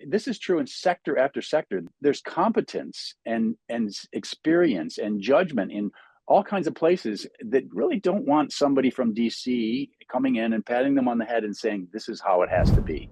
this is true in sector after sector. There's competence and experience and judgment in all kinds of places that really don't want somebody from DC coming in and patting them on the head and saying, this is how it has to be.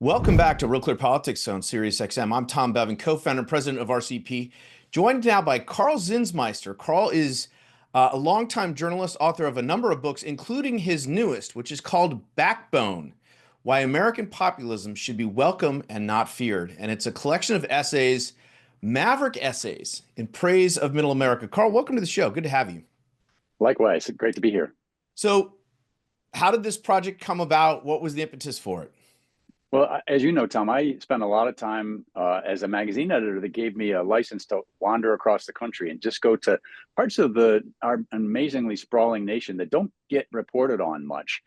Welcome back to Real Clear Politics on SiriusXM. I'm Tom Bevan, co-founder and president of RCP, joined now by Karl Zinsmeister. Karl is a longtime journalist, author of a number of books, including his newest, which is called Backbone: Why American Populism Should Be Welcome and Not Feared. And it's a collection of essays, Maverick Essays, in praise of Middle America. Karl, welcome to the show. Good to have you. Likewise. Great to be here. So how did this project come about? What was the impetus for it? Well, as you know, Tom, I spent a lot of time as a magazine editor that gave me a license to wander across the country and just go to parts of our amazingly sprawling nation that don't get reported on much.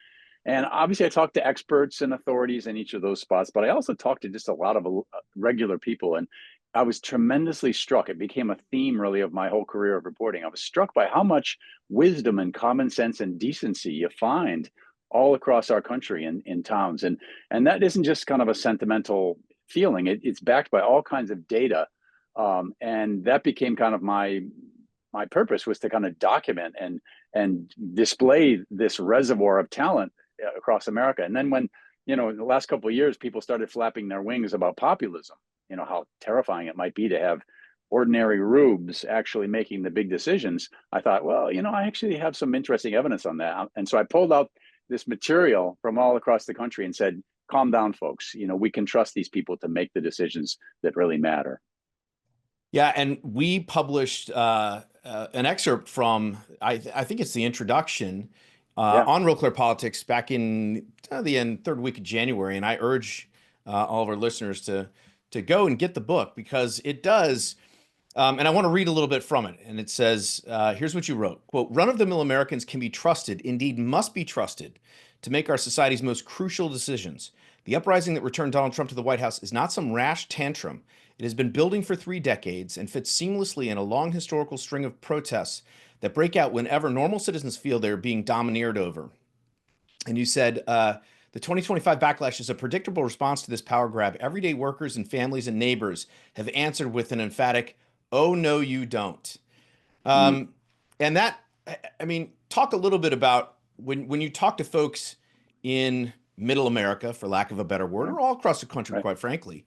And obviously, I talked to experts and authorities in each of those spots, but I also talked to just a lot of regular people. And I was tremendously struck. It became a theme, really, of my whole career of reporting. I was struck by how much wisdom and common sense and decency you find all across our country in towns. And that isn't just kind of a sentimental feeling. It's backed by all kinds of data. And that became kind of my purpose, was to kind of document and display this reservoir of talent across America. And then when, in the last couple of years, people started flapping their wings about populism, how terrifying it might be to have ordinary rubes actually making the big decisions, I thought, well, I actually have some interesting evidence on that. And so I pulled out this material from all across the country and said, calm down, folks. We can trust these people to make the decisions that really matter. Yeah, and we published an excerpt from, I think it's the introduction on Real Clear Politics back in the third week of January. And I urge all of our listeners to go and get the book, because it does. And I want to read a little bit from it. And it says, here's what you wrote. Quote, "Run-of-the-mill Americans can be trusted, indeed must be trusted, to make our society's most crucial decisions. The uprising that returned Donald Trump to the White House is not some rash tantrum. It has been building for 3 decades and fits seamlessly in a long historical string of protests that break out whenever normal citizens feel they're being domineered over." And you said, "The 2025 backlash is a predictable response to this power grab. Everyday workers and families and neighbors have answered with an emphatic, 'Oh, no, you don't.'" And that, talk a little bit about when you talk to folks in Middle America, for lack of a better word, or all across the country, quite frankly,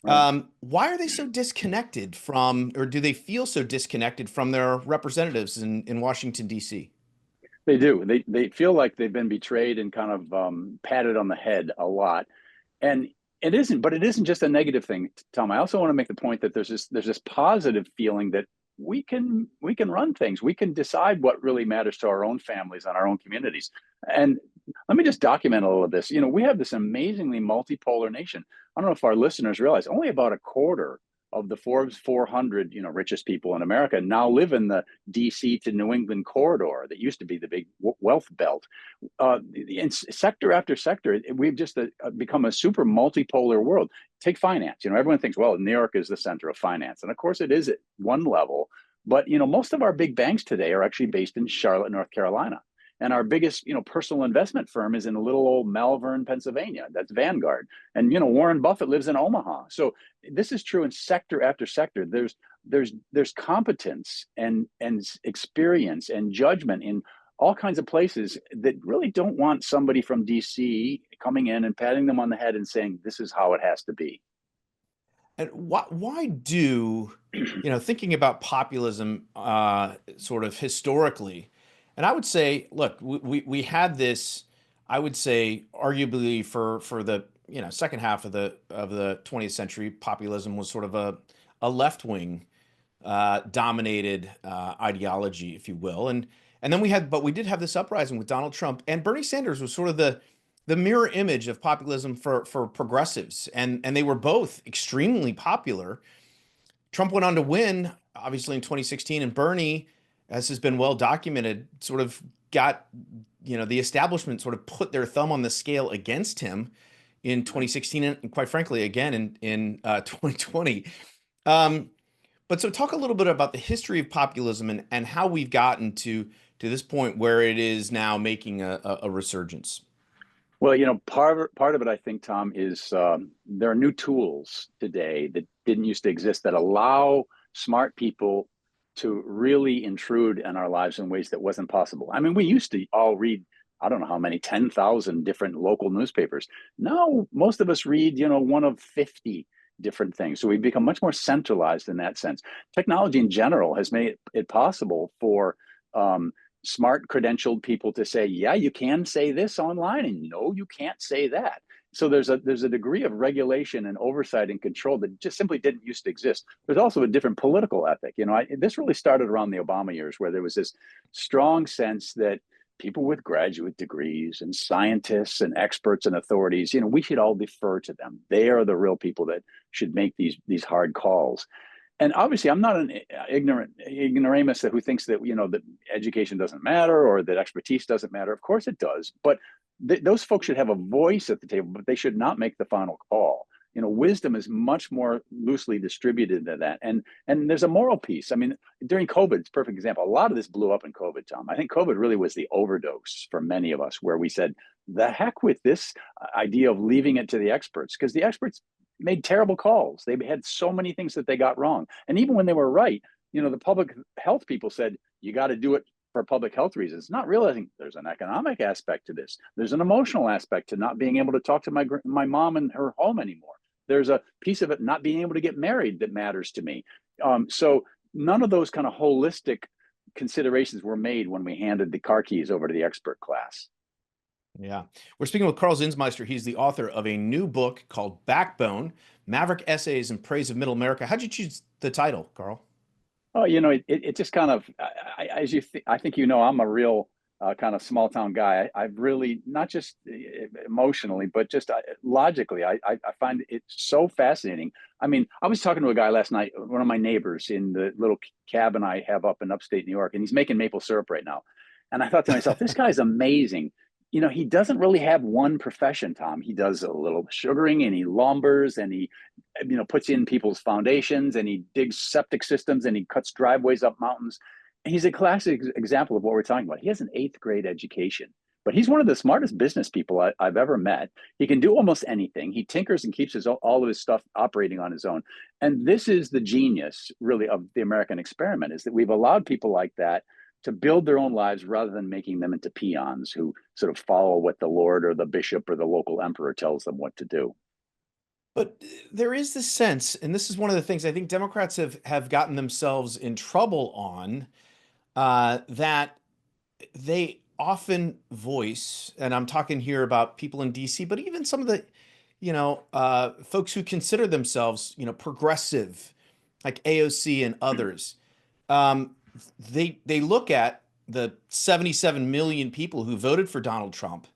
why are they so disconnected from, or do they feel so disconnected from their representatives in Washington, D.C.? They do. They feel like they've been betrayed and kind of patted on the head a lot. And it isn't just a negative thing, Tom. I also want to make the point that there's this positive feeling that we can run things. We can decide what really matters to our own families and our own communities. And let me just document a little of this. We have this amazingly multipolar nation. I don't know if our listeners realize only about a quarter of the Forbes 400, richest people in America now live in the DC to New England corridor that used to be the big wealth belt. In sector after sector, we've just become a super multipolar world. Take finance. Everyone thinks, well, New York is the center of finance. And of course it is at one level. But, most of our big banks today are actually based in Charlotte, North Carolina. And our biggest, personal investment firm is in a little old Malvern, Pennsylvania. That's Vanguard. And, Warren Buffett lives in Omaha. So this is true in sector after sector. There's competence and experience and judgment in all kinds of places that really don't want somebody from DC coming in and patting them on the head and saying, this is how it has to be. And why do, thinking about populism sort of historically, and I would say, look, we had this, I would say, arguably for the second half of the 20th century, populism was sort of a left-wing dominated ideology, if you will. And then we did have this uprising with Donald Trump, and Bernie Sanders was sort of the mirror image of populism for progressives. And they were both extremely popular. Trump went on to win, obviously, in 2016, and Bernie, as has been well documented, sort of got, the establishment sort of put their thumb on the scale against him in 2016, and quite frankly, again in 2020. But so talk a little bit about the history of populism and how we've gotten to this point where it is now making a resurgence. Well, part of it, I think, Tom, is there are new tools today that didn't used to exist that allow smart people to really intrude in our lives in ways that wasn't possible. I mean, we used to all read, I don't know how many, 10,000 different local newspapers. Now, most of us read, one of 50 different things. So we've become much more centralized in that sense. Technology in general has made it possible for um, smart credentialed people to say, yeah, you can say this online, and no, you can't say that. So there's a degree of regulation and oversight and control that just simply didn't used to exist. There's also a different political ethic. This really started around the Obama years, where there was this strong sense that people with graduate degrees and scientists and experts and authorities, we should all defer to them. They are the real people that should make these hard calls. And obviously, I'm not an ignoramus who thinks that that education doesn't matter or that expertise doesn't matter. Of course, it does. But those folks should have a voice at the table, but they should not make the final call. Wisdom is much more loosely distributed than that. And there's a moral piece. I mean, during COVID, it's a perfect example. A lot of this blew up in COVID, Tom. I think COVID really was the overdose for many of us, where we said, the heck with this idea of leaving it to the experts, because the experts made terrible calls. They had so many things that they got wrong. And even when they were right, the public health people said, you got to do it for public health reasons, not realizing there's an economic aspect to this. There's an emotional aspect to not being able to talk to my mom in her home anymore. There's a piece of it not being able to get married that matters to me. So none of those kind of holistic considerations were made when we handed the car keys over to the expert class. Yeah. We're speaking with Karl Zinsmeister. He's the author of a new book called Backbone, Maverick Essays in Praise of Middle America. How'd you choose the title, Karl? Oh, it just kind of, I think I'm a real kind of small town guy. I've really, not just emotionally, but just logically, I find it so fascinating. I mean, I was talking to a guy last night, one of my neighbors, in the little cabin I have up in upstate New York, and he's making maple syrup right now. And I thought to myself, this guy's amazing. He doesn't really have one profession, Tom. He does a little sugaring, and he lumbers, and he, puts in people's foundations, and he digs septic systems, and he cuts driveways up mountains. And he's a classic example of what we're talking about. He has an 8th grade education, but he's one of the smartest business people I've ever met. He can do almost anything. He tinkers and keeps all of his stuff operating on his own. And this is the genius, really, of the American experiment, is that we've allowed people like that to build their own lives rather than making them into peons who sort of follow what the Lord or the bishop or the local emperor tells them what to do. But there is this sense, and this is one of the things I think Democrats have gotten themselves in trouble on, that they often voice, and I'm talking here about people in DC, but even some of the, folks who consider themselves, progressive, like AOC and others. They look at the 77 million people who voted for Donald Trump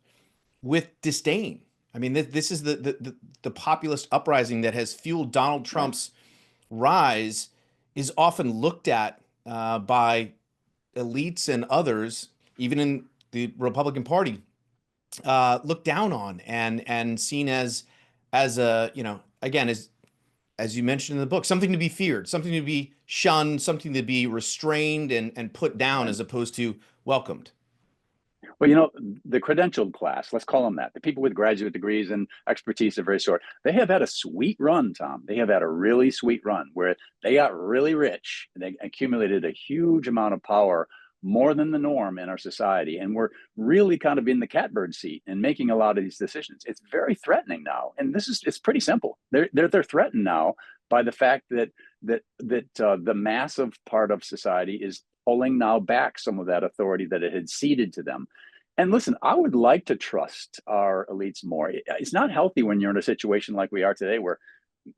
with disdain. I mean, this is the populist uprising that has fueled Donald Trump's rise, is often looked at by elites and others, even in the Republican Party, looked down on and seen as a, again, as you mentioned in the book, something to be feared, something to be shunned, something to be restrained and put down, as opposed to welcomed. Well, the credentialed class, let's call them that, the people with graduate degrees and expertise of various sort, they have had a sweet run, Tom. They have had a really sweet run where they got really rich and they accumulated a huge amount of power, more than the norm in our society. And we're really kind of in the catbird seat and making a lot of these decisions. It's very threatening now. And it's pretty simple. They're threatened now by the fact that the massive part of society is pulling now back some of that authority that it had ceded to them. And listen, I would like to trust our elites more. It's not healthy when you're in a situation like we are today, where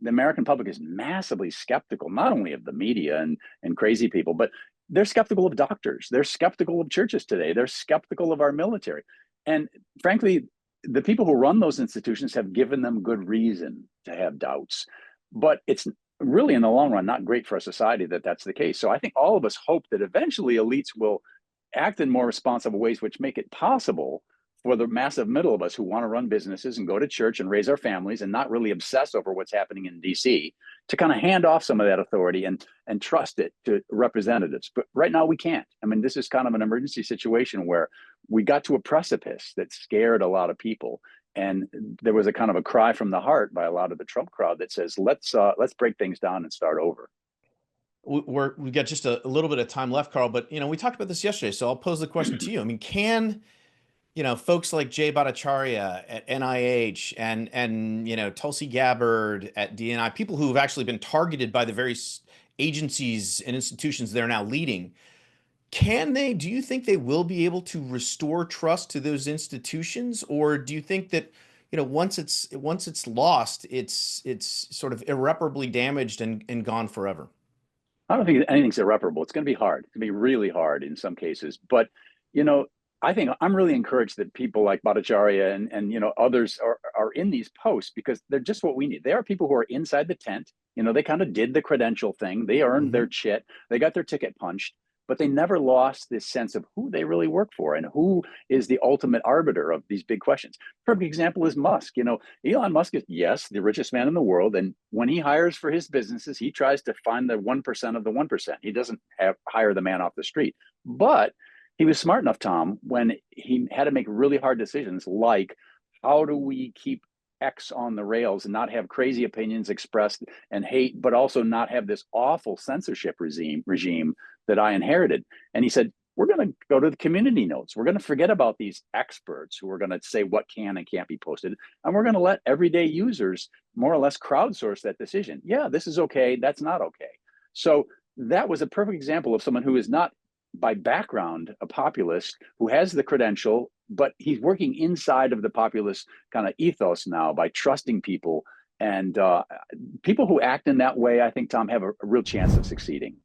the American public is massively skeptical, not only of the media and crazy people, but they're skeptical of doctors. They're skeptical of churches today. They're skeptical of our military. And frankly, the people who run those institutions have given them good reason to have doubts. But it's really, in the long run, not great for a society that that's the case. So I think all of us hope that eventually elites will act in more responsible ways, which make it possible for the massive middle of us who want to run businesses and go to church and raise our families and not really obsess over what's happening in DC, to kind of hand off some of that authority and trust it to representatives. But right now we can't. I mean, this is kind of an emergency situation where we got to a precipice that scared a lot of people. And there was a kind of a cry from the heart by a lot of the Trump crowd that says, let's break things down and start over. We've got just a little bit of time left, Karl, but we talked about this yesterday, so I'll pose the question to you. I mean, can folks like Jay Bhattacharya at NIH and Tulsi Gabbard at DNI, people who have actually been targeted by the various agencies and institutions they're now leading, do you think they will be able to restore trust to those institutions, or do you think that once it's lost, it's sort of irreparably damaged and gone forever? I don't think anything's irreparable. It's going to be hard. It's going to be really hard in some cases. But, I think I'm really encouraged that people like Bhattacharya and others are in these posts, because they're just what we need. They are people who are inside the tent. They kind of did the credential thing. They earned their chit. They got their ticket punched, but they never lost this sense of who they really work for and who is the ultimate arbiter of these big questions. Perfect example is Musk. Elon Musk is, yes, the richest man in the world. And when he hires for his businesses, he tries to find the 1% of the 1%. He doesn't hire the man off the street. But he was smart enough, Tom, when he had to make really hard decisions, like, how do we keep X on the rails and not have crazy opinions expressed and hate, but also not have this awful censorship regime that I inherited. And he said, we're going to go to the community notes. We're going to forget about these experts who are going to say what can and can't be posted. And we're going to let everyday users more or less crowdsource that decision. Yeah, this is okay. That's not okay. So that was a perfect example of someone who is not by background a populist, who has the credential, but he's working inside of the populist kind of ethos now by trusting people. And people who act in that way, I think, Tom, have a real chance of succeeding.